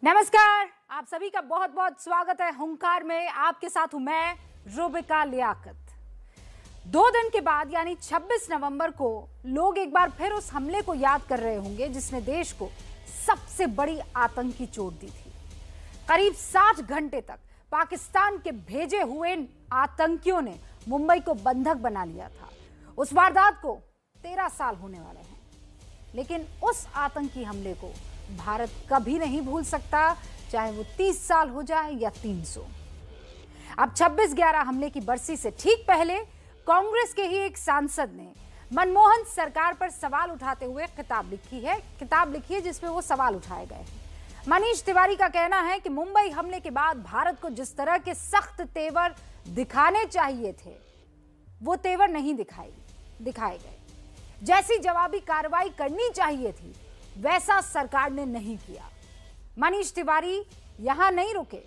नमस्कार, आप सभी का बहुत बहुत स्वागत है हुंकार में। आपके साथ हूं मैं रुबिका लियाकत। 2 दिन के बाद यानी 26 नवंबर को लोग एक बार फिर उस हमले को याद कर रहे होंगे जिसने देश को सबसे बड़ी आतंकी चोट दी थी। करीब 60 घंटे तक पाकिस्तान के भेजे हुए आतंकियों ने मुंबई को बंधक बना लिया था। उस वारदात को 13 साल होने वाले हैं, लेकिन उस आतंकी हमले को भारत कभी नहीं भूल सकता, चाहे वो 30 साल हो जाए या 300। अब 26/11 हमले की बरसी से ठीक पहले कांग्रेस के ही एक सांसद ने मनमोहन सरकार पर सवाल उठाते हुए किताब लिखी है जिसमें वो सवाल उठाए गए हैं। मनीष तिवारी का कहना है कि मुंबई हमले के बाद भारत को जिस तरह के सख्त तेवर दिखाने चाहिए थे वो तेवर नहीं दिखाए गए। जैसी जवाबी कार्रवाई करनी चाहिए थी वैसा सरकार ने नहीं किया। मनीष तिवारी यहां नहीं रुके,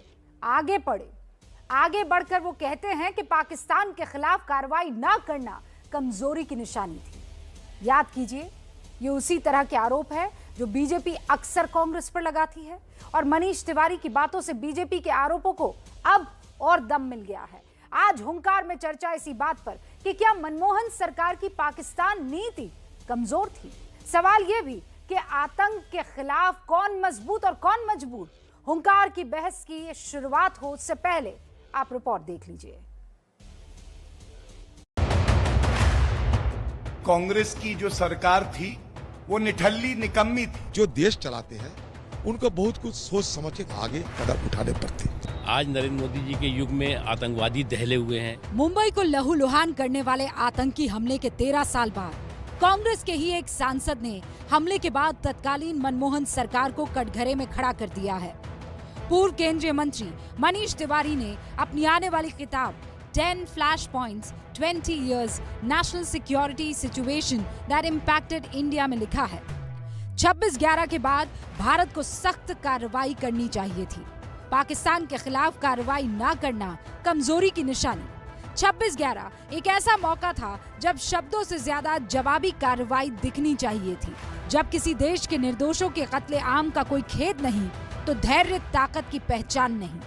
आगे बढ़कर वो कहते हैं कि पाकिस्तान के खिलाफ कार्रवाई ना करना कमजोरी की निशानी थी। याद कीजिए, ये उसी तरह के आरोप है जो बीजेपी अक्सर कांग्रेस पर लगाती है, और मनीष तिवारी की बातों से बीजेपी के आरोपों को अब और दम मिल गया है। आज हुंकार में चर्चा इसी बात पर कि क्या मनमोहन सरकार की पाकिस्तान नीति कमजोर थी। सवाल यह भी कि आतंक के खिलाफ कौन मजबूत और कौन मजबूर। हुंकार की बहस की ये शुरुआत हो उससे पहले आप रिपोर्ट देख लीजिए। कांग्रेस की जो सरकार थी वो निठल्ली निकम्मी थी। जो देश चलाते हैं उनको बहुत कुछ सोच समझ के आगे कदम उठाने पड़ते। आज नरेंद्र मोदी जी के युग में आतंकवादी दहले हुए हैं। मुंबई को लहूलुहान करने वाले आतंकी हमले के 13 साल बाद कांग्रेस के ही एक सांसद ने हमले के बाद तत्कालीन मनमोहन सरकार को कटघरे में खड़ा कर दिया है। पूर्व केंद्रीय मंत्री मनीष तिवारी ने अपनी आने वाली किताब 10 flash points 20 years national security situation that impacted India में लिखा है, 26/11 के बाद भारत को सख्त कार्रवाई करनी चाहिए थी। पाकिस्तान के खिलाफ कार्रवाई ना करना कमजोरी की निशानी। 26/11 एक ऐसा मौका था जब शब्दों से ज्यादा जवाबी कार्रवाई दिखनी चाहिए थी। जब किसी देश के निर्दोषों के कत्ले आम का कोई खेद नहीं तो धैर्य ताकत की पहचान नहीं।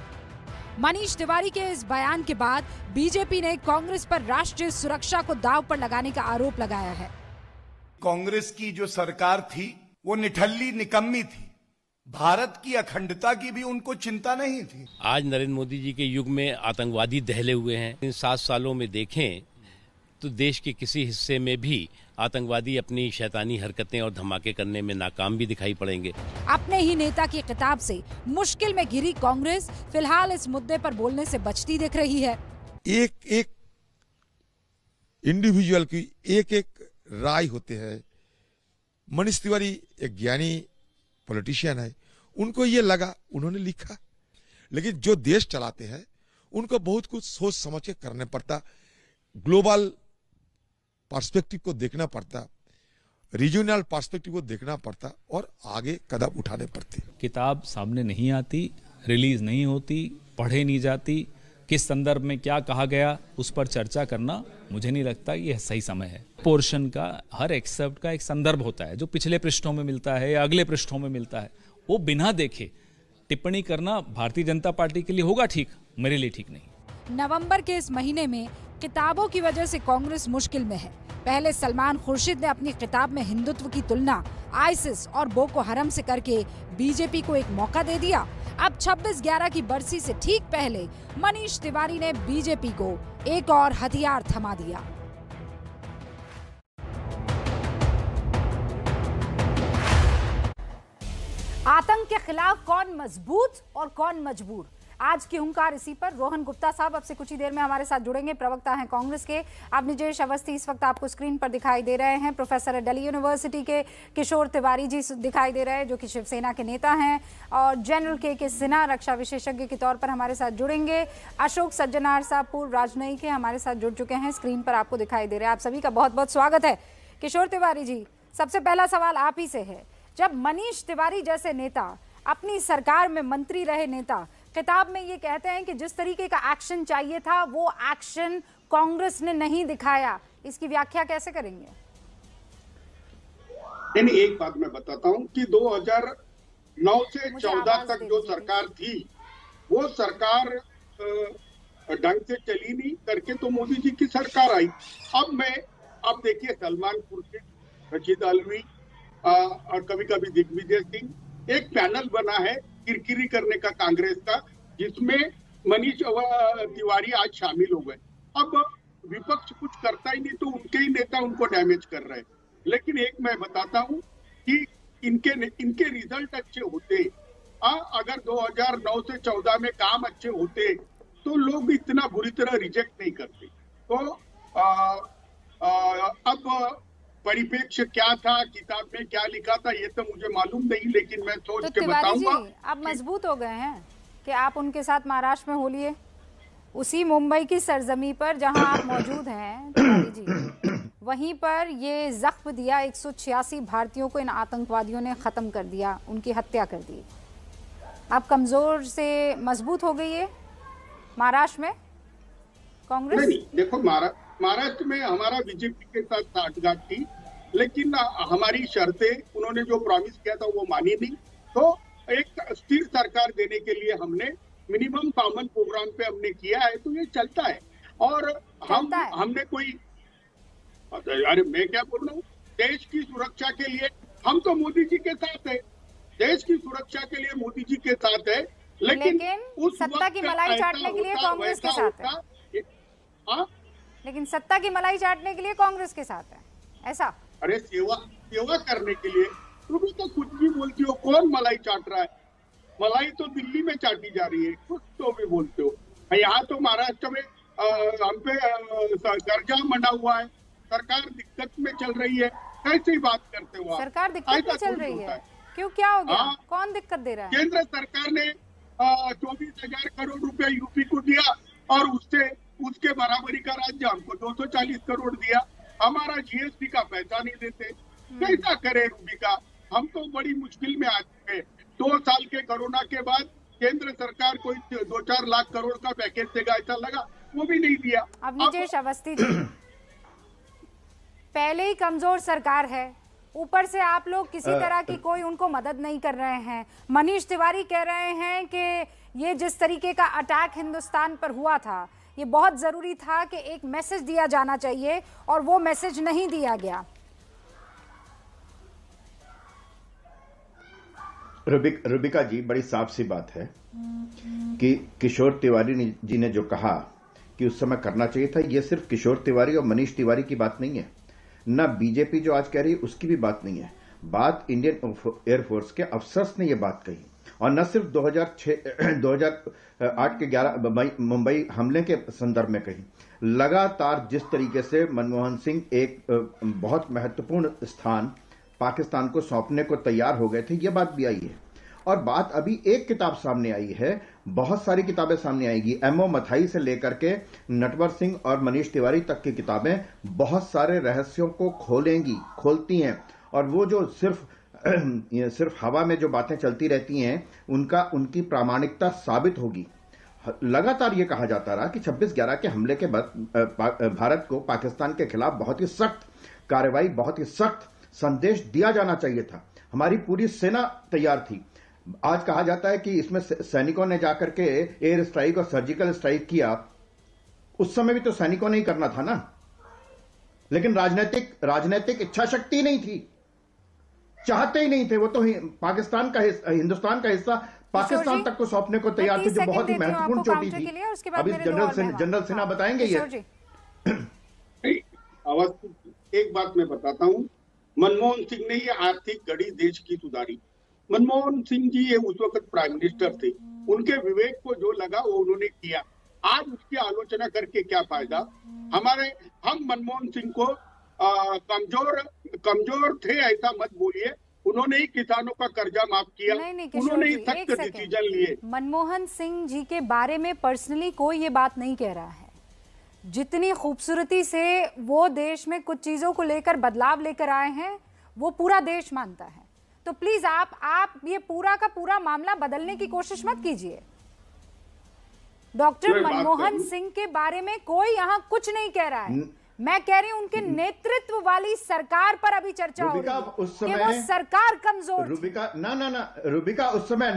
मनीष तिवारी के इस बयान के बाद बीजेपी ने कांग्रेस पर राष्ट्रीय सुरक्षा को दांव पर लगाने का आरोप लगाया है। कांग्रेस की जो सरकार थी वो निठल्ली निकम्मी थी। भारत की अखंडता की भी उनको चिंता नहीं थी। आज नरेंद्र मोदी जी के युग में आतंकवादी दहले हुए हैं। इन 7 सालों में देखें तो देश के किसी हिस्से में भी आतंकवादी अपनी शैतानी हरकतें और धमाके करने में नाकाम भी दिखाई पड़ेंगे। अपने ही नेता की किताब से मुश्किल में घिरी कांग्रेस फिलहाल इस मुद्दे पर बोलने से बचती दिख रही है। एक इंडिविजुअल की एक राय होते हैं। मनीष तिवारी एक ज्ञानी पॉलिटिशियन है, उनको ये लगा, उन्होंने लिखा। लेकिन जो देश चलाते हैं उनको बहुत कुछ सोच समझ के करना पड़ता, ग्लोबल पर्सपेक्टिव को देखना पड़ता, रीजनल पर्सपेक्टिव को देखना पड़ता और आगे कदम उठाने पड़ते। किताब सामने नहीं आती, रिलीज नहीं होती, पढ़े नहीं जाती, किस संदर्भ में क्या कहा गया उस पर चर्चा करना मुझे नहीं लगता यह सही समय है। पोर्शन का हर एक्सेप्ट का एक संदर्भ होता है जो पिछले पृष्ठों में मिलता है या अगले पृष्ठों में मिलता है, वो बिना देखे टिप्पणी करना भारतीय जनता पार्टी के लिए होगा ठीक, मेरे लिए ठीक नहीं। नवंबर के इस महीने में किताबों की वजह से कांग्रेस मुश्किल में है। पहले सलमान खुर्शीद ने अपनी किताब में हिंदुत्व की तुलना आईसिस और बोको हरम से करके बीजेपी को एक मौका दे दिया। अब 26/11 की बरसी से ठीक पहले मनीष तिवारी ने बीजेपी को एक और हथियार थमा दिया। आतंक के खिलाफ कौन मजबूत और कौन मजबूर, आज की हुंकार इसी पर। रोहन गुप्ता साहब अब से कुछ ही देर में हमारे साथ जुड़ेंगे, प्रवक्ता हैं कांग्रेस के। अब निजेश अवस्थी इस वक्त आपको स्क्रीन पर दिखाई दे रहे हैं। प्रोफेसर दिल्ली यूनिवर्सिटी के किशोर तिवारी जी दिखाई दे रहे हैं जो कि शिवसेना के नेता हैं, और जनरल के सिन्हा रक्षा विशेषज्ञ के तौर पर हमारे साथ जुड़ेंगे। अशोक सज्जनार साहब पूर्व राजनयिक के हमारे साथ जुड़ चुके हैं, स्क्रीन पर आपको दिखाई दे रहे हैं। आप सभी का बहुत बहुत स्वागत है। किशोर तिवारी जी, सबसे पहला सवाल आप ही से है, जब मनीष तिवारी जैसे नेता, अपनी सरकार में मंत्री रहे नेता, किताब में ये कहते हैं कि जिस तरीके का एक्शन चाहिए था वो एक्शन कांग्रेस ने नहीं दिखाया, इसकी व्याख्या कैसे करेंगे? नहीं, एक बात मैं बताता हूं कि 9 से मुझे 14 आवाज तक दे जो दीजिए। सरकार थी वो सरकार ढंग से चली नहीं करके तो मोदी जी की सरकार आई। अब देखिए सलमान खुर्शीद, रशीद अलवी और कभी कभी दिग्विजय सिंह, एक पैनल बना है किरकिरी करने का कांग्रेस का, जिसमें मनीष तिवारी आज शामिल हो गए। अब विपक्ष कुछ करता ही नहीं तो उनके ही नेता उनको डैमेज कर रहे हैं। लेकिन एक मैं बताता हूं कि इनके रिजल्ट अच्छे होते, अगर 2009 से 14 में काम अच्छे होते तो लोग इतना बुरी तरह रिजेक्ट नहीं करते। तो अब परिप्रेक्ष्य क्या था, किताब में क्या लिखा था, ये तो मुझे मालूम नहीं, लेकिन मैं सोच तो के तिवारी जी, बताऊंगा। आप मजबूत हो गए हैं कि आप उनके साथ महाराष्ट्र में हो लिए, उसी मुंबई की सरजमी पर जहां आप मौजूद हैं तिवारी जी, वहीं पर ये जख्म दिया 186 भारतीयों को इन आतंकवादियों ने खत्म कर दिया, उनकी हत्या कर दी। आप कमजोर से मजबूत हो गई है महाराष्ट्र में कांग्रेस? नहीं, देखो महाराष्ट्र में हमारा बीजेपी के साथ साठगांठ थी, लेकिन हमारी शर्तें उन्होंने जो प्रॉमिस किया था वो मानी नहीं। तो एक स्थिर सरकार देने के लिए हमने मिनिमम कॉमन प्रोग्राम पे हमने किया है, तो ये चलता है। और हमने कोई, अरे मैं क्या बोल रहा हूँ, देश की सुरक्षा के लिए हम तो मोदी जी के साथ है, देश की सुरक्षा के लिए मोदी जी के साथ है। लेकिन उस सत्ता की मलाई चाटने के लिए कांग्रेस के साथ है। लेकिन सत्ता की मलाई चाटने के लिए कांग्रेस के साथ है, ऐसा? अरे सेवा करने के लिए तुम तो कुछ भी बोलती हो। कौन मलाई चाट रहा है? मलाई तो दिल्ली में चाटी जा रही है, कुछ तो भी बोलते हो। यहाँ तो महाराष्ट्र में हम पे कर्जा मंडा हुआ है, सरकार दिक्कत में चल रही है, कैसे बात करते हो आप? सरकार दिक्कत में चल रही है? क्यों, क्या हो गया? कौन दिक्कत दे रहा है? केंद्र सरकार ने 24,000 करोड़ रुपए यूपी को दिया और उसके बराबरी का राज्य हमको 240 करोड़ दिया। हमारा जीएसटी का पैसा नहीं देते, कैसा करे रूबिका? हम तो बड़ी मुश्किल में आ चुके। 2 साल के कोरोना के बाद केंद्र सरकार कोई 2-4 लाख करोड़ का पैकेज देगा ऐसा लगा, वो भी नहीं दिया। अब नीतीश अवस्थी जी, पहले ही कमजोर सरकार है, ऊपर से आप लोग किसी तरह की कोई उनको मदद नहीं कर रहे हैं। मनीष तिवारी कह रहे हैं कि ये जिस तरीके का अटैक हिंदुस्तान पर हुआ था, ये बहुत जरूरी था कि एक मैसेज दिया जाना चाहिए और वो मैसेज नहीं दिया गया। रुबिका जी, बड़ी साफ सी बात है कि किशोर तिवारी जी ने जो कहा कि उस समय करना चाहिए था, ये सिर्फ किशोर तिवारी और मनीष तिवारी की बात नहीं है, ना बीजेपी जो आज कह रही है उसकी भी बात नहीं है। बात इंडियन एयरफोर्स के अफसर्स ने ये बात कही, और न सिर्फ 2008 के 11 मुंबई हमले के संदर्भ में कही। लगातार जिस तरीके से मनमोहन सिंह एक बहुत महत्वपूर्ण स्थान पाकिस्तान को सौंपने को तैयार हो गए थे, यह बात भी आई है। और बात अभी एक किताब सामने आई है, बहुत सारी किताबें सामने आएगी। एमओ मथाई से लेकर के नटवर सिंह और मनीष तिवारी तक की किताबें बहुत सारे रहस्यों को खोलती हैं। और वो जो सिर्फ हवा में जो बातें चलती रहती हैं, उनकी प्रामाणिकता साबित होगी। लगातार ये कहा जाता रहा कि 26/11 के हमले के बाद भारत को पाकिस्तान के खिलाफ बहुत ही सख्त कार्रवाई, बहुत ही सख्त संदेश दिया जाना चाहिए था। हमारी पूरी सेना तैयार थी। आज कहा जाता है कि इसमें सैनिकों ने जाकर के एयर स्ट्राइक और सर्जिकल स्ट्राइक किया। उस समय भी तो सैनिकों ने ही करना था ना, लेकिन राजनीतिक इच्छा शक्ति नहीं थी, चाहते ही नहीं थे। वो तो पाकिस्तान का हिंदुस्तान का हिस्सा पाकिस्तान तक को सौंपने को तैयार थे, जो बहुत ही महत्वपूर्ण चोटी थी। अभी जनरल सिन्हा बताएंगे ये। एक बात मैं बताता हूं, मनमोहन सिंह ने ये आर्थिक घड़ी देश की सुधारी। मनमोहन सिंह जी ये उस वक्त प्राइम मिनिस्टर थे, उनके विवेक को जो लगा वो उन्होंने किया। आज उसकी आलोचना करके क्या फायदा? हम मनमोहन सिंह को कमजोर थे ऐसा मत बोलिए। उन्होंने ही किसानों का कर्जा माफ किया, उन्होंने ही सख्त डिसीजन लिए। मनमोहन सिंह जी के बारे में पर्सनली कोई ये बात नहीं कह रहा है। जितनी खूबसूरती से वो देश में कुछ चीजों को लेकर बदलाव लेकर आए हैं, वो पूरा देश मानता है। तो प्लीज आप ये पूरा का पूरा मामला बदलने की कोशिश मत कीजिए। डॉक्टर मनमोहन सिंह के बारे में कोई यहाँ कुछ नहीं कह रहा है। मैं कह रही हूं उनके नेतृत्व वाली सरकार पर अभी चर्चा हो रही है उस कि समय वो सरकार कमजोर थी। रूबिका उस समय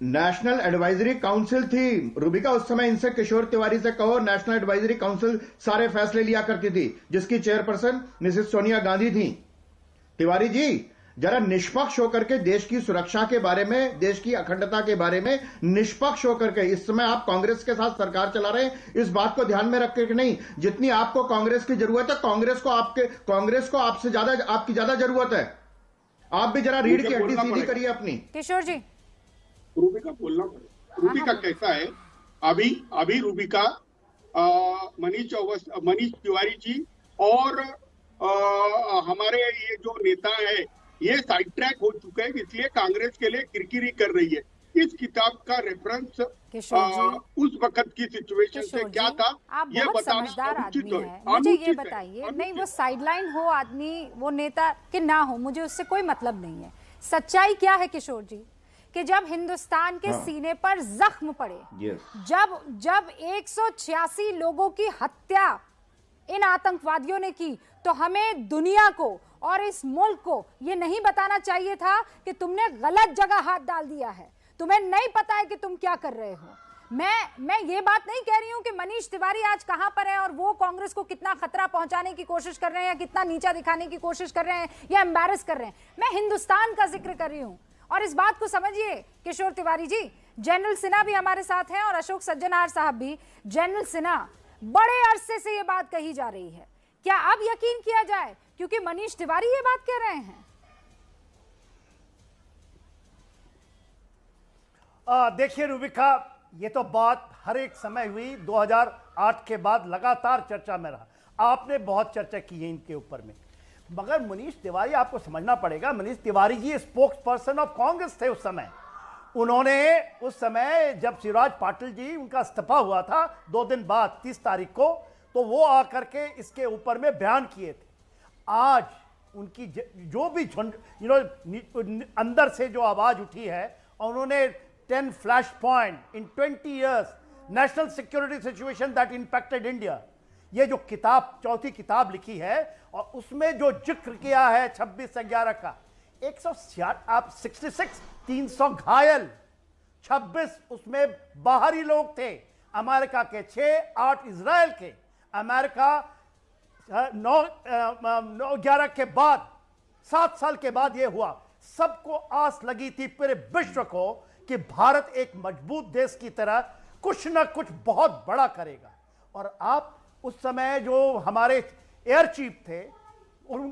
नेशनल एडवाइजरी काउंसिल थी। रूबिका उस समय इनसे किशोर तिवारी से कहो, नेशनल एडवाइजरी काउंसिल सारे फैसले लिया करती थी, जिसकी चेयरपर्सन मिसेस सोनिया गांधी थी। तिवारी जी, जरा निष्पक्ष होकर के देश की सुरक्षा के बारे में, देश की अखंडता के बारे में निष्पक्ष होकर के, इस समय आप कांग्रेस के साथ सरकार चला रहे हैं, इस बात को ध्यान में रख के नहीं, जितनी आपको कांग्रेस की जरूरत है, कांग्रेस को आपसे ज्यादा, आपकी ज्यादा जरूरत है। आप भी जरा रीढ़ की हड्डी सीधी करिए अपनी। किशोर जी, रूबिका बोलना पड़ेगा। रूबिका कैसा है, अभी रूबिका मनीष तिवारी जी और हमारे ये जो नेता है ये साइड ट्रैक हो चुके हैं, इसलिए कांग्रेस के लिए किरकिरी कर रही है। इस किताब का रेफरेंस उस वक्त की सिचुएशन से क्या था, आप बहुत समझदार आदमी हैं, मुझे ये बताइए। नहीं, वो साइडलाइन हो आदमी, वो नेता के ना हो, मुझे उससे कोई मतलब नहीं है। सच्चाई क्या है किशोर जी, कि जब हिंदुस्तान के सीने पर जख्म पड़े, जब 186 लोगों की हत्या इन आतंकवादियों ने की, तो हमें दुनिया को और इस मुल्क को ये नहीं बताना चाहिए था कि तुमने गलत जगह हाथ डाल दिया है, तुम्हें नहीं पता है कि तुम क्या कर रहे हो। मैं ये बात नहीं कह रही हूं कि मनीष तिवारी आज कहां पर है और वो कांग्रेस को कितना खतरा पहुंचाने की कोशिश कर रहे हैं या कितना नीचा दिखाने की कोशिश कर रहे हैं या एम्बैरस कर रहे हैं। मैं हिंदुस्तान का जिक्र कर रही हूं। और इस बात को समझिए किशोर तिवारी जी, जनरल सिन्हा भी हमारे साथ हैं और अशोक सज्जनहार साहब भी। जनरल सिन्हा, बड़े अरसे से ये बात कही जा रही है, क्या अब यकीन किया जाए क्योंकि मनीष तिवारी ये बात कह रहे हैं? देखिए रूबिका, ये तो बात हर एक समय हुई, 2008 के बाद लगातार चर्चा में रहा। आपने बहुत चर्चा की है इनके ऊपर में, मगर मनीष तिवारी, आपको समझना पड़ेगा, Manish Tiwari ji spokes person of Congress थे उस समय। उन्होंने उस समय जब शिवराज पाटिल जी, उनका इस्तीफा हुआ था 2 दिन बाद 30 तारीख को, तो वो आकर के इसके ऊपर में बयान किए थे। आज उनकी जो भी अंदर से जो आवाज उठी है, और उन्होंने 10 flash point in 20 years national security situation that impacted India, ये जो किताब, चौथी किताब लिखी है, और उसमें जो जिक्र किया है 26/11 का, 166 300 घायल, 26 उसमें बाहरी लोग थे, अमेरिका के 6, 8 इजराइल के। अमेरिका 9/11 के बाद 7 साल के बाद यह हुआ। सबको आस लगी थी पूरे विश्व को कि भारत एक मजबूत देश की तरह कुछ ना कुछ बहुत बड़ा करेगा। और आप उस समय जो हमारे एयर चीफ थे,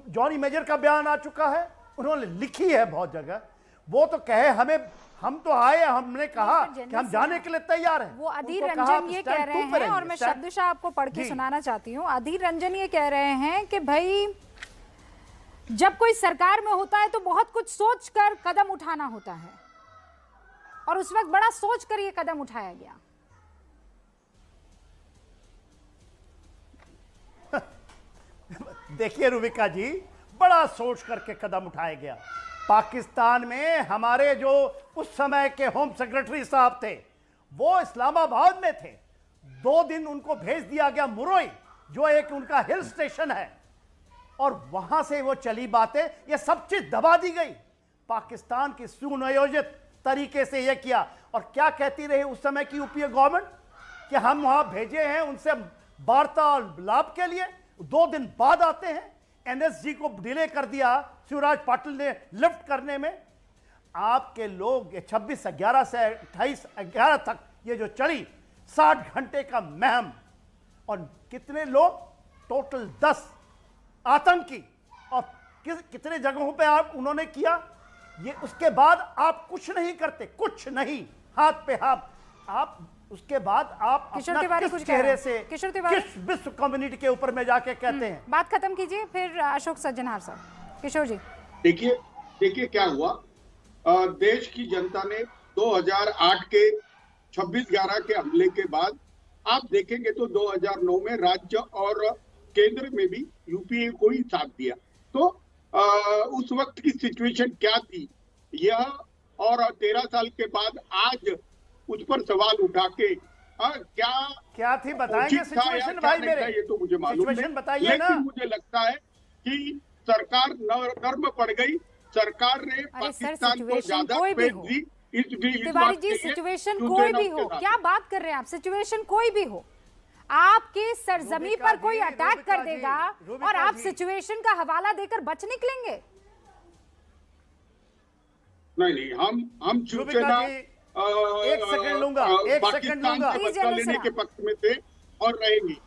जॉनी मेजर का बयान आ चुका है, उन्होंने लिखी है बहुत जगह, वो तो कहे हमें, हम तो आए, हमने कहा कि हम जाने के लिए तैयार हैं। वो अधीर रंजन ये कह रहे हैं, और मैं शब्दशः आपको पढ़ के सुनाना चाहती हूँ। अधीर रंजन ये कह रहे हैं कि भाई जब कोई सरकार में होता है तो बहुत कुछ सोचकर कदम उठाना होता है, और उस वक्त बड़ा सोचकर ये कदम उठाया गया। देखिए रूबिका जी, बड़ा सोच करके कदम उठाया गया। पाकिस्तान में हमारे जो उस समय के होम सेक्रेटरी साहब थे, वो इस्लामाबाद में थे। 2 दिन उनको भेज दिया गया मुरई, जो एक उनका हिल स्टेशन है, और वहां से वो चली बातें, ये सब चीज दबा दी गई। पाकिस्तान की सुनियोजित तरीके से ये किया। और क्या कहती रही उस समय की यूपीए गवर्नमेंट कि हम वहां भेजे हैं उनसे वार्तालाप के लिए, 2 दिन बाद आते हैं। एनएसजी को डिले कर दिया शिवराज पाटिल ने लिफ्ट करने में। आपके लोग 26/11 से 28/11 तक ये जो चली 60 घंटे का महम, और कितने लोग, टोटल 10 आतंकी, और कितने जगहों पे आप उन्होंने किया ये। उसके बाद आप कुछ नहीं करते, कुछ नहीं, हाथ पे हाथ। आप उसके बाद आप अपना किस चेहरे से, किस विश्व कम्युनिटी के ऊपर में जाके कहते हैं? बात खत्म कीजिए, फिर अशोक सज्जनहार साहब। किशोर जी, देखिए क्या हुआ। देश की जनता ने 2008 के 26/11 के हमले के बाद, आप देखेंगे तो 2009 में राज्य और केंद्र में भी यूपीए को ही साथ दिया। तो उस वक्त की सिचुएशन क्या थी यह, और 13 साल के बाद आज उस पर सवाल उठा के क्या थी बताएंगे उचित था या सिचुएशन क्या भाई नहीं था, मेरे? ये तो मुझे मालूम सिचुएशन नहीं, बताइए ना। लेकिन मुझे लगता है कि सरकार नर्म पड़ गई। सरकार ने पाकिस्तान को ज्यादा स्पेस दी। तिवारी जी, सिचुएशन कोई भी हो, क्या बात कर रहे हैं आप? सिचुएशन कोई भी हो, आपके सरजमी पर कोई अटैक कर देगा और आप सिचुएशन का हवाला देकर बच निकलेंगे? नहीं, हम शिवसेना एक सेकंड लूंगा, एक सेकंड लूंगा। के बदला लेने के पक्ष में थे और रहेंगी।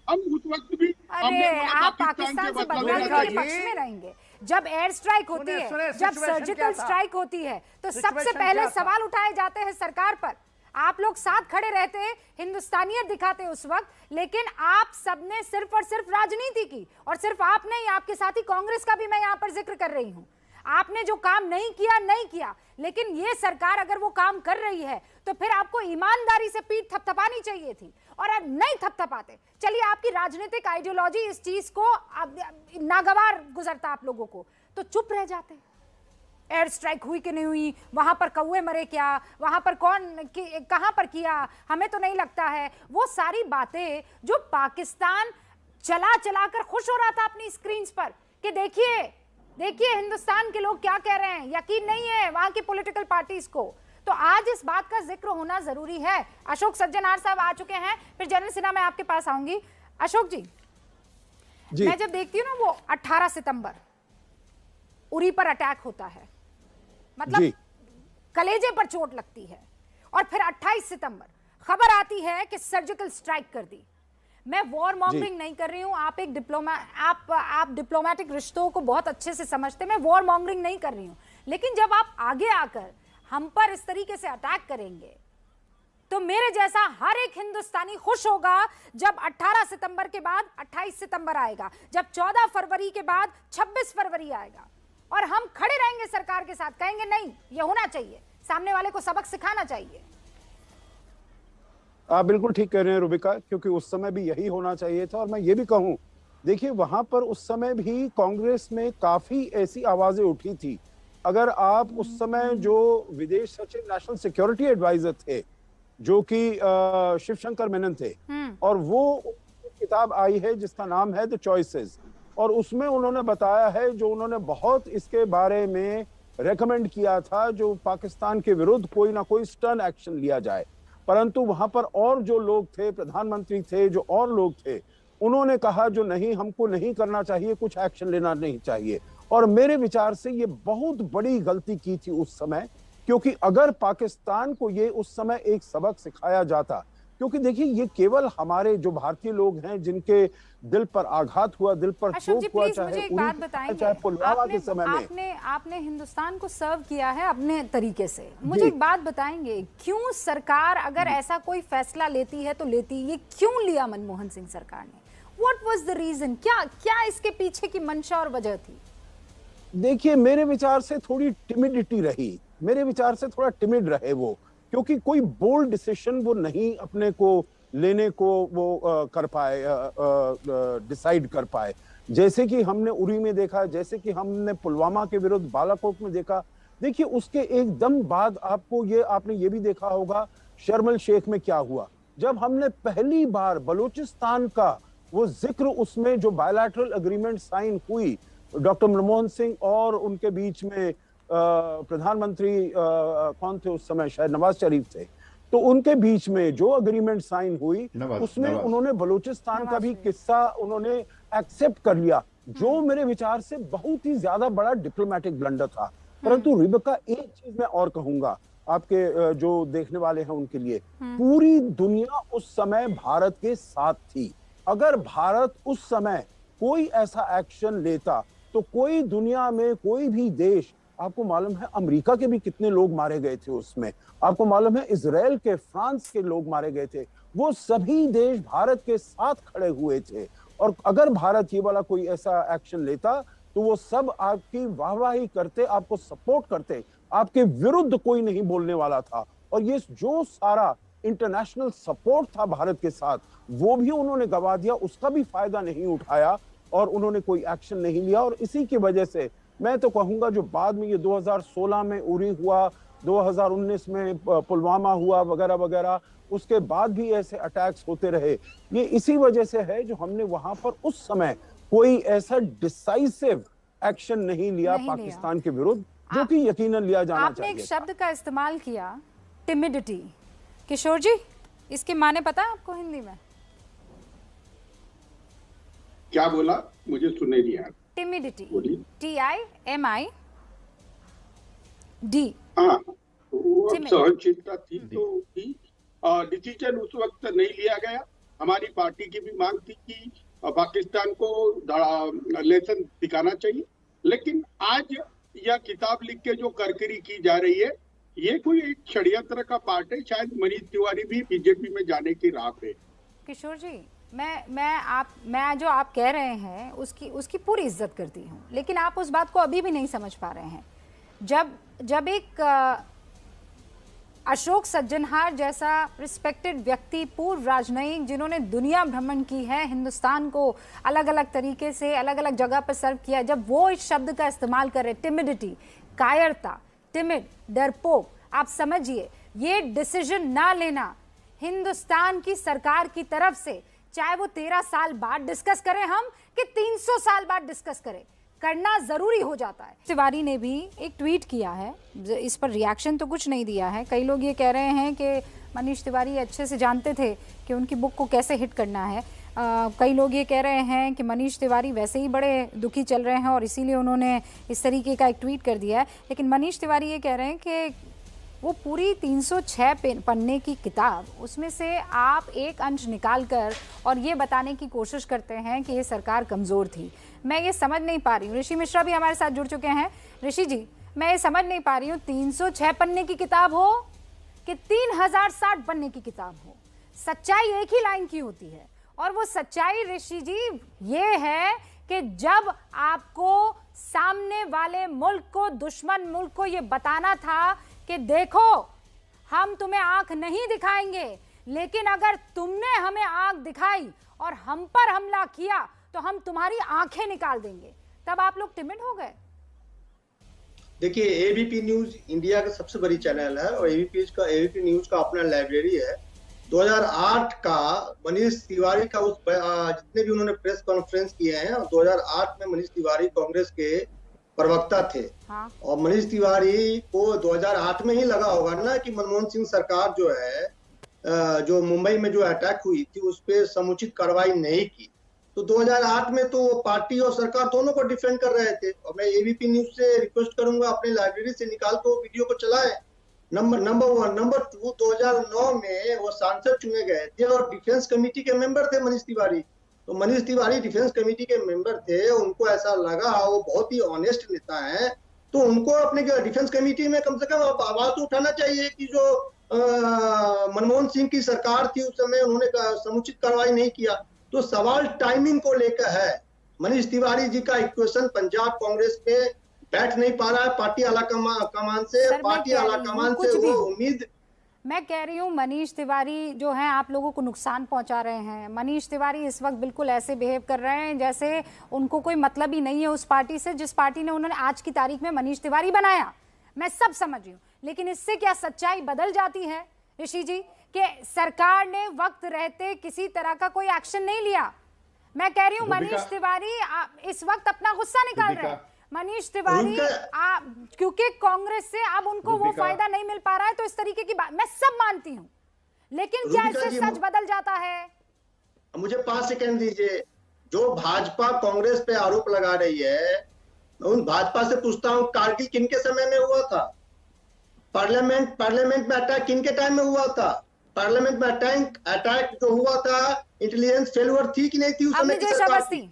हम उस वक्त भी आप पाकिस्तान से बदला लेने के पक्ष में रहेंगे। जब एयर स्ट्राइक होती है, जब सर्जिकल स्ट्राइक होती है, तो सबसे पहले सवाल उठाए जाते हैं सरकार पर। आप लोग साथ खड़े रहते, हिंदुस्तानियत दिखाते उस वक्त, लेकिन आप सबने सिर्फ और सिर्फ राजनीति की। और सिर्फ आप नहीं, आपके साथी कांग्रेस का भी मैं यहां पर जिक्र कर रही हूं। आपने जो काम नहीं किया, लेकिन ये सरकार अगर वो काम कर रही है तो फिर आपको ईमानदारी से पीठ थपथपानी चाहिए थी, और अब नहीं थपथपाते। चलिए, आपकी राजनीतिक आइडियोलॉजी इस चीज को नागवार गुजरता आप लोगों को, तो चुप रह जाते। एयर स्ट्राइक हुई कि नहीं हुई, वहां पर कौवे मरे क्या, वहां पर कहां पर किया, हमें तो नहीं लगता है। वो सारी बातें जो पाकिस्तान चला कर खुश हो रहा था अपनी स्क्रीन पर कि देखिए हिंदुस्तान के लोग क्या कह रहे हैं, यकीन नहीं है वहां की पॉलिटिकल पार्टीज को। तो आज इस बात का जिक्र होना जरूरी है। अशोक सज्जनार साहब आ चुके हैं, फिर जनरल सिन्हा मैं आपके पास आऊंगी। अशोक जी, मैं जब देखती हूँ ना वो 18 सितंबर उरी पर अटैक होता है, मतलब कलेजे पर चोट लगती है, और फिर 28 सितंबर खबर आती है कि सर्जिकल स्ट्राइक कर दी। मैं वॉर मॉन्गरिंग नहीं कर रही हूं, आप एक आप डिप्लोमेटिक रिश्तों को बहुत अच्छे से समझते, मैं वॉर मॉन्गरिंग नहीं कर रही हूं, लेकिन जब आप आगे आकर हम पर इस तरीके से अटैक करेंगे तो मेरे जैसा हर एक हिंदुस्तानी खुश होगा जब 18 सितंबर के बाद 28 सितंबर आएगा, जब 14 फरवरी के बाद 26 फरवरी आएगा, और हम खड़े रहेंगे सरकार के साथ, कहेंगे नहीं ये होना चाहिए, सामने वाले को सबक सिखाना चाहिए। आप बिल्कुल ठीक कह रहे हैं रुबिका, क्योंकि उस समय भी यही होना चाहिए था। और मैं ये भी कहूं, देखिए वहां पर उस समय भी कांग्रेस में काफी ऐसी आवाजें उठी थी। अगर आप उस समय जो विदेश सचिव नेशनल सिक्योरिटी एडवाइजर थे, जो कि शिवशंकर मेनन थे, और वो किताब आई है जिसका नाम है द चॉइसेस, और उसमें उन्होंने बताया है, जो उन्होंने बहुत इसके बारे में रेकमेंड किया था, जो पाकिस्तान के विरुद्ध कोई ना कोई स्टर्न एक्शन लिया जाए। परंतु वहां पर और जो लोग थे, प्रधानमंत्री थे, जो और लोग थे, उन्होंने कहा जो नहीं, हमको नहीं करना चाहिए, कुछ एक्शन लेना नहीं चाहिए। और मेरे विचार से ये बहुत बड़ी गलती की थी उस समय, क्योंकि अगर पाकिस्तान को ये उस समय एक सबक सिखाया जाता, क्योंकि देखिए ये केवल हमारे जो भारतीय लोग हैं जिनके दिल पर आघात हुआ, दिल पर चोट हुआ, चाहे पुलवामा के समय में। आपने हिंदुस्तान को सर्व किया है अपने तरीके से। मुझे एक बात बताएंगे, क्यों सरकार अगर ऐसा कोई फैसला लेती है तो लेती, ये क्यों लिया मनमोहन सिंह सरकार ने? What was the reason? क्या इसके पीछे की मंशा और वजह थी? देखिए मेरे विचार से थोड़ी टिमिडिटी रही, मेरे विचार से थोड़ा टिमिड रहे वो, क्योंकि कोई बोल्ड डिसीजन वो नहीं अपने को लेने को वो कर पाए, डिसाइड कर पाए। जैसे कि हमने उरी में देखा, जैसे कि हमने पुलवामा के विरुद्ध बालाकोट में देखा। देखिए उसके एकदम बाद आपने ये भी देखा होगा शर्म एल शेख में क्या हुआ, जब हमने पहली बार बलूचिस्तान का वो जिक्र, उसमें जो बायलैटरल एग्रीमेंट साइन हुई डॉक्टर मनमोहन सिंह और उनके बीच में, प्रधानमंत्री कौन थे उस समय, शायद नवाज शरीफ थे, तो उनके बीच में जो एग्रीमेंट साइन हुई उसमें उन्होंने बलूचिस्तान का भी किस्सा उन्होंने एक्सेप्ट कर लिया, जो मेरे विचार से बहुत ही ज्यादा बड़ा डिप्लोमेटिक ब्लंडर था। परंतु रिबका, एक चीज मैं और कहूंगा आपके जो देखने वाले हैं उनके लिए, पूरी दुनिया उस समय भारत के साथ थी। अगर भारत उस समय कोई ऐसा एक्शन लेता तो कोई दुनिया में कोई भी देश, आपको मालूम है अमेरिका के भी कितने लोग मारे गए थे उसमें, आपको मालूम है इजराइल के, फ्रांस के लोग मारे गए थे, वो सभी देश भारत के साथ खड़े हुए थे। और अगर भारत ये वाला कोई ऐसा एक्शन लेता तो वो सब आपकी वाहवाही करते, आपको सपोर्ट करते, आपके विरुद्ध कोई नहीं बोलने वाला था। और ये जो सारा इंटरनेशनल सपोर्ट था भारत के साथ, वो भी उन्होंने गवा दिया, उसका भी फायदा नहीं उठाया और उन्होंने कोई एक्शन नहीं लिया। और इसी की वजह से मैं तो कहूंगा जो बाद में ये 2016 में उरी हुआ, 2019 में पुलवामा हुआ वगैरह वगैरह, उसके बाद भी ऐसे अटैक्स होते रहे। ये इसी वजह से है जो हमने वहां पर उस समय कोई ऐसा डिसाइसिव एक्शन नहीं लिया पाकिस्तान के विरुद्ध, जो कि यकीनन लिया जाना चाहिए। आपने एक शब्द का इस्तेमाल किया, टिमिडिटी। किशोर जी, इसके माने पता है आपको हिंदी में? क्या बोला, मुझे सुने नहीं यार। Timidity, TIMID। हाँ, वो सहनशीलता थी तो थी। डिसीजन उस वक्त नहीं लिया गया। हमारी पार्टी की भी मांग थी कि पाकिस्तान को लेसन दिखाना चाहिए, लेकिन आज यह किताब लिख के जो करकरी की जा रही है, ये कोई एक षड्यंत्र का पार्ट है। शायद मनीष तिवारी भी बीजेपी में जाने की राह पे। किशोर जी, मैं जो आप कह रहे हैं उसकी पूरी इज्जत करती हूँ, लेकिन आप उस बात को अभी भी नहीं समझ पा रहे हैं। जब एक अशोक सज्जनहार जैसा रिस्पेक्टेड व्यक्ति, पूर्व राजनयिक जिन्होंने दुनिया भ्रमण की है, हिंदुस्तान को अलग अलग तरीके से अलग अलग जगह पर सर्व किया, जब वो इस शब्द का इस्तेमाल कर रहे, टिमिडिटी, कायरता, टिमिड, डरपोक, आप समझिए ये डिसीजन ना लेना हिंदुस्तान की सरकार की तरफ से, चाहे वो 13 साल बाद डिस्कस करें हम कि 300 साल बाद डिस्कस करें, करना जरूरी हो जाता है। तिवारी ने भी एक ट्वीट किया है, इस पर रिएक्शन तो कुछ नहीं दिया है। कई लोग ये कह रहे हैं कि मनीष तिवारी अच्छे से जानते थे कि उनकी बुक को कैसे हिट करना है। कई लोग ये कह रहे हैं कि मनीष तिवारी वैसे ही बड़े दुखी चल रहे हैं और इसीलिए उन्होंने इस तरीके का एक ट्वीट कर दिया है। लेकिन मनीष तिवारी ये कह रहे हैं कि वो पूरी 306 पन्ने की किताब, उसमें से आप एक अंश निकाल कर और ये बताने की कोशिश करते हैं कि ये सरकार कमज़ोर थी। मैं ये समझ नहीं पा रही हूँ। ऋषि मिश्रा भी हमारे साथ जुड़ चुके हैं। ऋषि जी, मैं ये समझ नहीं पा रही हूँ, 306 पन्ने की किताब हो कि 3060 पन्ने की किताब हो, सच्चाई एक ही लाइन की होती है। और वो सच्चाई ऋषि जी ये है कि जब आपको सामने वाले मुल्क को, दुश्मन मुल्क को ये बताना था कि देखो हम तुम्हें आंख नहीं दिखाएंगे, लेकिन अगर तुमने हमें आंख दिखाई और हम पर हमला किया तो हम तुम्हारी आंखें निकाल देंगे, तब आप लोग टिमिड हो गए। देखिए, एबीपी न्यूज इंडिया का सबसे बड़ी चैनल है और एबीपी न्यूज का अपना लाइब्रेरी है। 2008 का मनीष तिवारी का जितने भी उन्होंने प्रेस कॉन्फ्रेंस किए हैं, 2008 में मनीष तिवारी कांग्रेस के प्रवक्ता थे। हाँ। और मनीष तिवारी को 2008 में ही लगा होगा ना कि मनमोहन सिंह सरकार जो है, जो मुंबई में जो अटैक हुई थी उस पर समुचित कार्रवाई नहीं की, तो 2008 में तो वो पार्टी और सरकार दोनों को डिफेंड कर रहे थे। और मैं एबीपी न्यूज से रिक्वेस्ट करूंगा अपने लाइब्रेरी से निकाल के वीडियो को चलाएं। नंबर 1। नंबर 2, 2009 में वो सांसद चुने गए थे और डिफेंस कमेटी के मेंबर थे मनीष तिवारी। तो मनीष तिवारी डिफेंस कमेटी के मेंबर थे, उनको ऐसा लगा वो बहुत ही ऑनेस्ट नेता है, तो उनको अपने डिफेंस कमेटी में कम से कम आवाज तो उठाना चाहिए कि जो मनमोहन सिंह की सरकार थी उस समय उन्होंने समुचित कार्रवाई नहीं किया। तो सवाल टाइमिंग को लेकर है। मनीष तिवारी जी का इक्वेशन पंजाब कांग्रेस में बैठ नहीं पा रहा है, पार्टी आला कमान से, पार्टी आला कमान से वो उम्मीद। मैं कह रही हूँ मनीष तिवारी जो हैं आप लोगों को नुकसान पहुंचा रहे हैं। मनीष तिवारी इस वक्त बिल्कुल ऐसे बिहेव कर रहे हैं जैसे उनको कोई मतलब ही नहीं है उस पार्टी से जिस पार्टी ने उन्होंने आज की तारीख में मनीष तिवारी बनाया। मैं सब समझ रही हूँ, लेकिन इससे क्या सच्चाई बदल जाती है ऋषि जी कि सरकार ने वक्त रहते किसी तरह का कोई एक्शन नहीं लिया। मैं कह रही हूँ मनीष तिवारी इस वक्त अपना गुस्सा निकाल रहे हैं। मनीष तिवारी क्योंकि कांग्रेस से अब उनको वो फायदा नहीं मिल पा रहा है, तो इस तरीके की बात मैं सब मानती हूँ, लेकिन क्या इससे सच बदल जाता है? मुझे 5 सेकंड दीजिए। जो भाजपा कांग्रेस पे आरोप लगा रही है, मैं उन भाजपा से पूछता हूँ कारगिल किन के समय में हुआ था? पार्लियामेंट में अटैक किन के टाइम में हुआ था? पार्लियामेंट में अटैक जो हुआ था, इंटेलिजेंस फेलियर थी कि नहीं थी उस समय?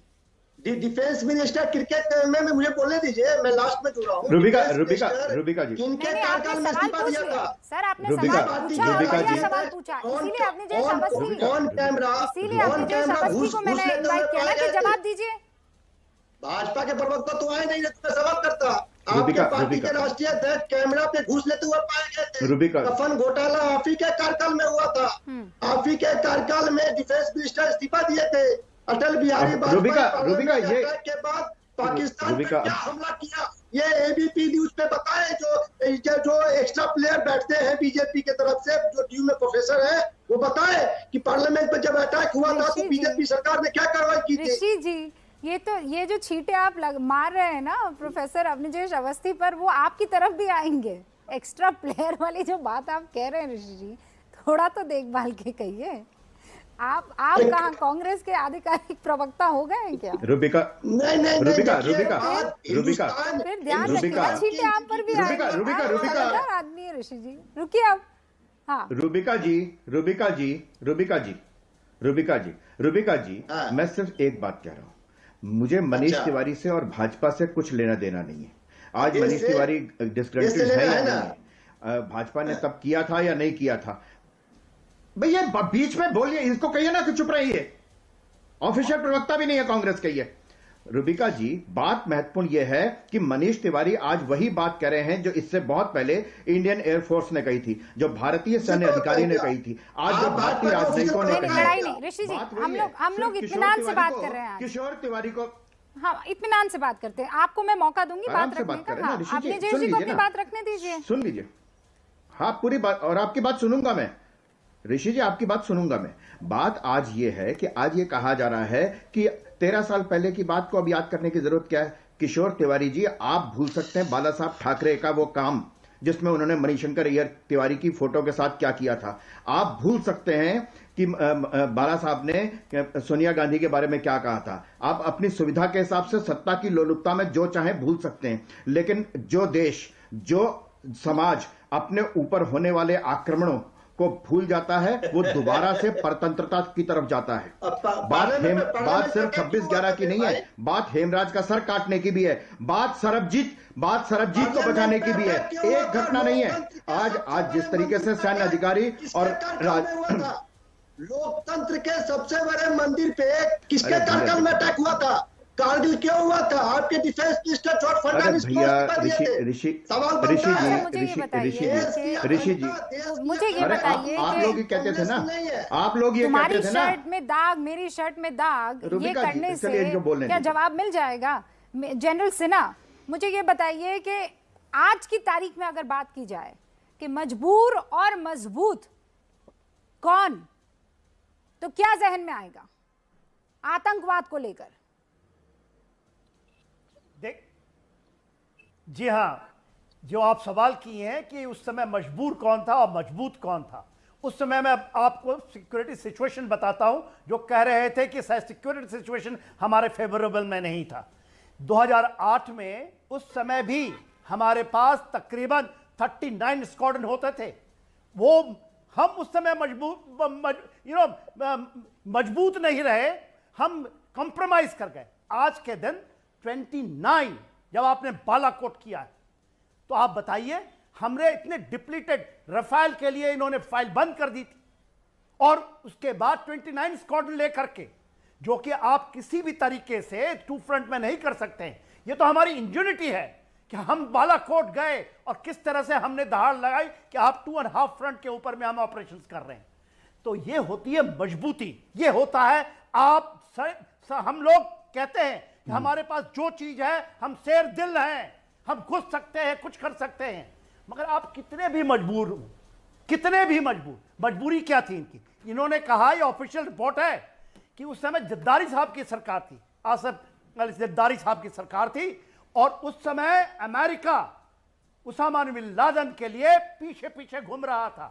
डिफेंस मिनिस्टर क्रिकेट में मुझे बोलने दीजिए, मैं लास्ट में जुड़ रहा हूँ। रुबिका जी, किनके कार्यकाल में इस्तीफा दिया था? सर आपने सवाल पूछा, इसीलिए अपनी ऑन कैमरा घूस को मैंने इनवाइट किया ना कि जवाब दीजिए। भाजपा के प्रवक्ता तो आए नहीं, तो मैं सवाल करता। आपके पार्टी के राष्ट्रीय अध्यक्ष कैमरा पे घूस लेते हुए पाए गए थे। कफन घोटाला आप ही के कार्यकाल में हुआ था। आप ही के कार्यकाल में डिफेंस मिनिस्टर इस्तीफा दिए थे। अटल बिहारी वाजपेयी के बाद पाकिस्तान पे क्या हमला किया, ये एबीपी न्यूज पे बताएं, जो एक्स्ट्रा प्लेयर बैठते हैं बीजेपी के तरफ से, जो ड्यू में प्रोफेसर है, वो बताएं कि पार्लियामेंट में जब अटैक हुआ था तो बीजेपी सरकार ने क्या कार्रवाई की थी। ऋषि जी, ये जो छींटे आप मार रहे हैं ना प्रोफेसर अवनीश अवस्थी पर, वो आपकी तरफ भी आएंगे। एक्स्ट्रा प्लेयर वाली जो बात आप कह रहे हैं ऋषि जी, थोड़ा तो देखभाल के कहिए। आप कहाँ कांग्रेस के आधिकारिक प्रवक्ता हो गए हैं क्या? रुबिका, नहीं, रुबिका, फिर ध्यान रखिएगा, छींटे आप पर भी आएंगे। समझदार आदमी है ऋषि जी, रुकिए आप। हाँ, रुबिका जी, मैं सिर्फ एक बात कह रहा हूँ, मुझे मनीष तिवारी से और भाजपा से कुछ लेना देना नहीं है। आज मनीष तिवारी डिस्ग्रंटेड है या नहीं, भाजपा ने तब किया था या नहीं किया था, भैया बीच में बोलिए, इसको कहिए ना कि चुप रहिए। ऑफिशियल प्रवक्ता भी नहीं है कांग्रेस के ये। रुबिका जी, बात महत्वपूर्ण यह है कि मनीष तिवारी आज वही बात कह रहे हैं जो इससे बहुत पहले इंडियन एयरफोर्स ने कही थी, जो भारतीय सैन्य अधिकारी ने कही थी, आज जो भारतीय राजनयिकों ने कही थी। ऋषि जी, हम लोग इत्मीनान से बात कर रहे हैं। किशोर तिवारी को, हाँ, इत्मीनान से बात करते हैं। आपको मैं मौका दूंगी बात रखने का। हाँ, अपने जी को अपनी बात रखने दीजिए। सुन लीजिए, हाँ पूरी बात, और आपकी बात सुनूंगा मैं। ऋषि जी, आपकी बात सुनूंगा मैं। बात आज ये है कि आज ये कहा जा रहा है कि 13 साल पहले की बात को अब याद करने की जरूरत क्या है। किशोर तिवारी जी, आप भूल सकते हैं बाला साहब ठाकरे का वो काम जिसमें उन्होंने मणिशंकर अय्यर तिवारी की फोटो के साथ क्या किया था। आप भूल सकते हैं कि बाला साहब ने सोनिया गांधी के बारे में क्या कहा था। आप अपनी सुविधा के हिसाब से सत्ता की लोलुपता में जो चाहे भूल सकते हैं, लेकिन जो देश, जो समाज अपने ऊपर होने वाले आक्रमणों को भूल जाता है, वो दोबारा से परतंत्रता की तरफ जाता है। बात सिर्फ 26/11 की नहीं है, बात हेमराज का सर काटने की भी है, बात सरबजीत को बचाने की भी है। एक घटना नहीं है। आज जिस तरीके से सैन्य अधिकारी और लोकतंत्र के सबसे बड़े मंदिर पे किसके कारगिल में अटैक हुआ था? कारगिल क्यों हुआ था? आपके डिफेंस मिनिस्टर जॉर्ज फर्नांडिस ऋषि जी, मुझे ये बताइए, आप लोग ही कहते थे ना, आप लोग ये कहते थे ना, शर्ट में दाग, मेरी शर्ट में दाग, ये करने से क्या जवाब मिल जाएगा? जनरल सिन्हा, मुझे ये बताइए कि आज की तारीख में अगर बात की जाए कि मजबूर और मजबूत कौन, तो क्या जहन में आएगा आतंकवाद को लेकर? जी हाँ, जो आप सवाल किए हैं कि उस समय मजबूर कौन था और मजबूत कौन था, उस समय मैं आपको सिक्योरिटी सिचुएशन बताता हूं, जो कह रहे थे कि सिक्योरिटी सिचुएशन हमारे फेवरेबल में नहीं था। 2008 में उस समय भी हमारे पास तकरीबन 39 स्क्वाड्रन होते थे। वो हम उस समय मजबूत नहीं रहे, हम कंप्रोमाइज कर गए। आज के दिन 29 जब आपने बालाकोट किया है, तो आप बताइए, हमने इतने डिप्लीटेड रफाल के लिए इन्होंने फाइल बंद कर दी थी, और उसके बाद 29 स्क्वाड्रन लेकर के, जो कि आप किसी भी तरीके से टू फ्रंट में नहीं कर सकते हैं। ये तो हमारी इंजूनिटी है कि हम बालाकोट गए और किस तरह से हमने दहाड़ लगाई कि आप 2.5 फ्रंट के ऊपर में हम ऑपरेशंस कर रहे हैं। तो ये होती है मजबूती, ये होता है हम लोग कहते हैं कि हमारे पास जो चीज है, हम शेर दिल हैं, हम घुस सकते हैं, कुछ कर सकते हैं। मगर आप कितने भी मजबूर हो, कितने भी मजबूरी क्या थी इनकी? इन्होंने कहा, ये ऑफिशियल रिपोर्ट है, कि उस समय जद्दारी साहब की सरकार थी, आसिफ अली जद्दारी साहब की सरकार थी, और उस समय अमेरिका उसामा बिन लादेन के लिए पीछे पीछे घूम रहा था।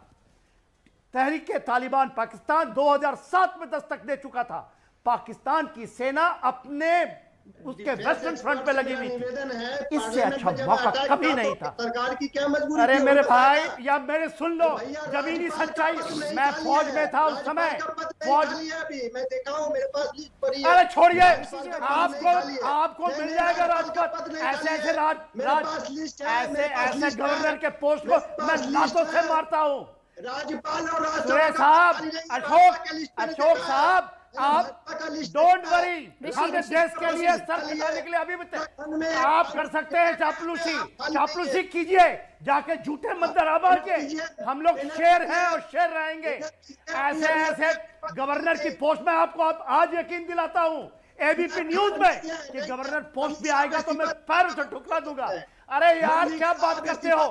तहरीक तालिबान पाकिस्तान 2007 में दस्तक दे चुका था। पाकिस्तान की सेना अपने उसके वेस्टर्न फ्रंट पे लगी हुई थी। इससे अच्छा मौका कभी नहीं था। सरकार की क्या मजबूरी? अरे मेरे भाई, या मेरे सुन लो, जमीनी सच्चाई, मैं फौज में था उस समय, फौज मैं देखा हूं, मेरे पास लिस्ट पड़ी है। अरे छोड़िए, आपको मिल जाएगा राजपथ। ऐसे गवर्नर के पोस्ट को मैं लातों से मारता हूँ। राज्यपाल और सुरेश साहब, अशोक साहब, आप डोंट वरी, हम देश के लिए सर कटाने के लिए अभी आप कर सकते हैं चापलूसी कीजिए, जाके झूठे मंदराबाद के। हम लोग शेर हैं और शेर रहेंगे। ऐसे गवर्नर की पोस्ट में आपको आज यकीन दिलाता हूं, एबीपी न्यूज में कि गवर्नर पोस्ट भी आएगा तो मैं पैर से ठुकरा दूंगा। अरे यार क्या बात करते हो?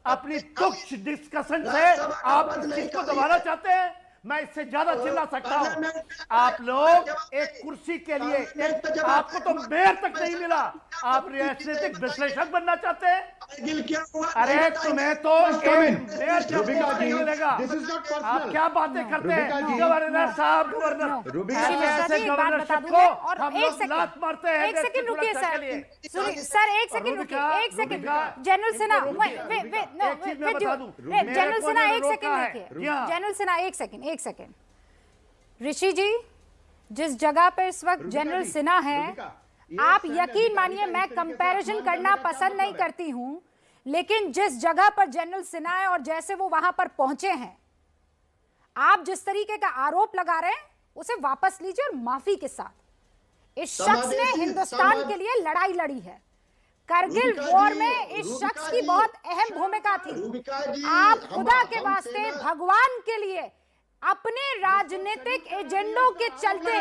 अपनी तुच्छ डिस्कशन से आप इस चीज को दबाना चाहते हैं? मैं इससे ज्यादा चिल्ला सकता हूं। आप लोग एक कुर्सी के लिए आपको तो मेयर तक नहीं मिला, आप राजनीतिक विश्लेषक बनना चाहते हैं? अरे तुम्हें तो मेयर नहीं मिलेगा। आप क्या बातें करते हैं? गवर्नर साहब, गवर्नर ऐसे गवर्नरशिप को हम लोग लात मारते हैं। एक सेकंड रुकिए सर, एक सेकंड रुकिए, एक second. General Sinha, general Sinha एक सेकंड रुकिए, जनरल सिन्हा एक सेकंड। ऋषि जी, जिस जगह पर इस वक्त जनरल सिन्हा है, आप यकीन मानिए मैं कंपैरिजन करना पसंद नहीं करती हूं, लेकिन जिस जगह पर जनरल सिन्हा है और जैसे वो वहां पर पहुंचे हैं, आप जिस तरीके का आरोप लगा रहे हैं उसे वापस लीजिए और माफी के साथ। इस शख्स ने हिंदुस्तान के लिए लड़ाई लड़ी है। करगिल वॉर में इस शख्स की बहुत अहम भूमिका थी। आप खुदा के वास्ते, भगवान के लिए, अपने राजनीतिक एजेंडों के चलते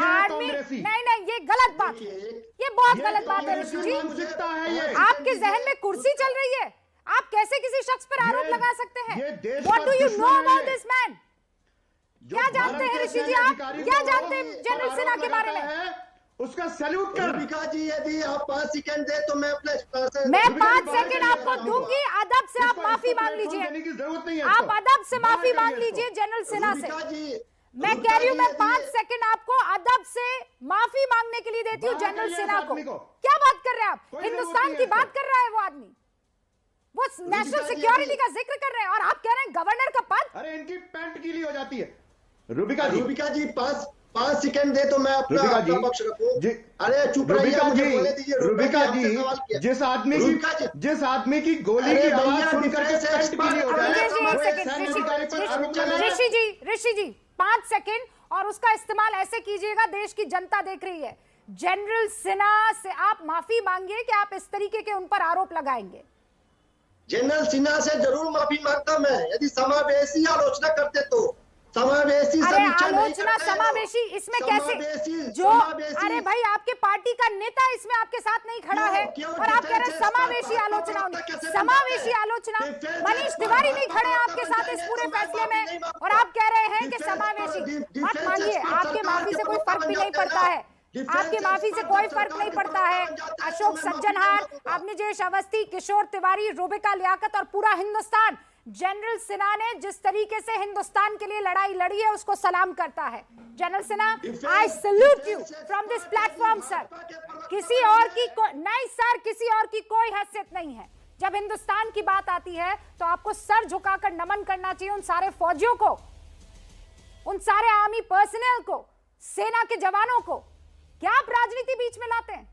आर्मी, नहीं ये गलत बात है, ये बहुत गलत बात है ऋषि जी। आपके जहन में कुर्सी चल रही है, आप कैसे किसी शख्स पर आरोप लगा सकते हैं? What do you know about this man? क्या जानते हैं ऋषि जी आप? क्या जानते हैं जनरल सिन्हा के बारे में? उसका सैल्यूट कर। रूबिका जी, यदि आप 5 सेकंड दे तो मैं अपने मैं 5 सेकंड आपको दूंगी। अदब से आप माफी मांग लीजिए, आप अदब से माफी मांग लीजिए जनरल सिन्हा से। मैं कह रही हूँ, मैं 5 सेकंड आपको अदब से माफी मांगने के लिए देती हूँ जनरल सिन्हा को। क्या बात कर रहे हैं आप? हिंदुस्तान की बात कर रहा है वो आदमी, वो नेशनल सिक्योरिटी का जिक्र कर रहे हैं और आप कह रहे हैं गवर्नर का पद। अरे इनकी पैंट गीली हो जाती है। रूबिका जी 5 सेकंड दे तो मैं अपना पक्ष रखूं। अरे चुप रहिए, मुझे बोलने दीजिए। रूबिका जी, जिस आदमी की गोली की आवाज सुनकर के पैंट गीली हो जाए, ऋषि जी 5 सेकंड और उसका इस्तेमाल ऐसे कीजिएगा, देश की जनता देख रही है। जनरल सिन्हा से आप माफी मांगिए कि आप इस तरीके के उन पर आरोप लगाएंगे। जनरल सिन्हा से जरूर माफी मांगता मैं, यदि समावेशी आलोचना करते तो। समावेशी आलोचना, समावेशी इसमें कैसे जो? अरे भाई, आपके पार्टी का नेता इसमें आपके साथ नहीं खड़ा है और आप कह रहे हैं समावेशी आलोचना। समावेशी आलोचना, मनीष तिवारी नहीं खड़े आपके साथ इस पूरे फैसले में और आप कह रहे हैं कि समावेशी। मत मानिए, आपके माफी से कोई फर्क भी नहीं पड़ता है, आपकी माफी से कोई फर्क नहीं पड़ता है। अशोक सज्जनहार, अवनीजेश अवस्थी, किशोर तिवारी, रूबिका लियाकत और पूरा हिंदुस्तान जनरल सिन्हा ने जिस तरीके से हिंदुस्तान के लिए लड़ाई लड़ी है उसको सलाम करता है। General Sinha, I salute you from this platform sir. किसी और की नहीं सर, किसी और की कोई हैसियत नहीं है। जब हिंदुस्तान की बात आती है तो आपको सर झुकाकर नमन करना चाहिए उन सारे फौजियों को, उन सारे आर्मी पर्सनल को, सेना के जवानों को। क्या आप राजनीति बीच में लाते हैं?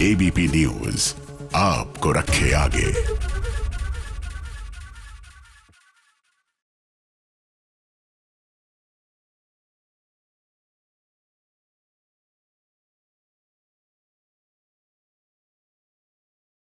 एबीपी न्यूज आपको रखे आगे।